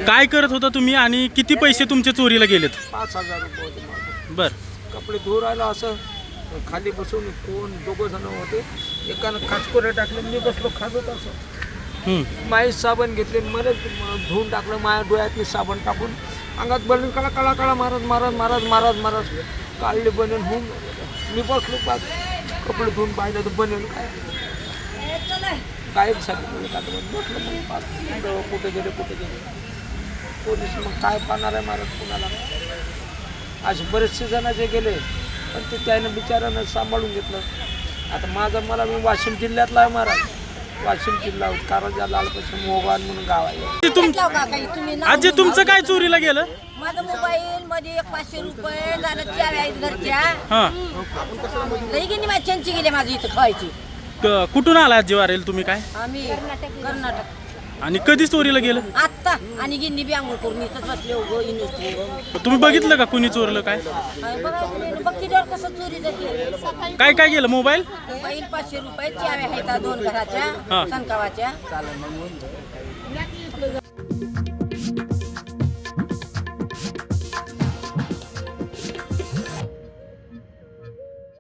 काय करत होता तुम्ही आणि किती पैसे तुमचे चोरीला गेलेत? 5,000 रुपये होते माझे. बर. कपडे धुवून राहिला असं खाली बसून कोण दोघं जण होते. एकानं खाचकोरे टाकले, मी बसलो खाजत असं. माई साबण घेतले, मला धुवून टाकलं माझ्या डोळ्यातली साबण टाकून अंगात बनून काळा काळा काळा मारत काढले बनेल होऊन. मी बसलो पाच कपडे धुवून पाहिलं तर बनेल काय गायब झाले. म्हटलं मग पाच कुठे गेले पोलीस मग काय पाहणार आहे महाराज कुणाला. असे बरेचसे जणांचे गेले पण ते त्यानं बिचारानं सांभाळून घेतलं. आता मला मी वाशिम जिल्ह्यातला आहे महाराज. वाशिम जिल्हा कारंजा लालपशी मोबाईल म्हणून गाव आहे. आजी तुमचं काय चोरीला गेलं? माझा मोबाईल मध्ये 500 रुपये झालं, चाव्या आहेत घरच्या. हा. लई गेली माझी चंची गेली माझी इथं खायची. कुठून आला आजी वारेल तुम्ही काय? आम्ही कर्नाटक. आणि कधी चोरीला गेलं? आत्ता आणि गिन्नी बी आंघोळ करून इथंच बसले उगो इंडस्ट्री. तुम्ही बघितलं का कुणी चोरलं काय? बघितल्यावर कसं चोरी जाते. काय काय गेलं? मोबाईल? मोबाईल 500 रुपये, चाव्या आहेत 2 घराच्या सनकावाच्या.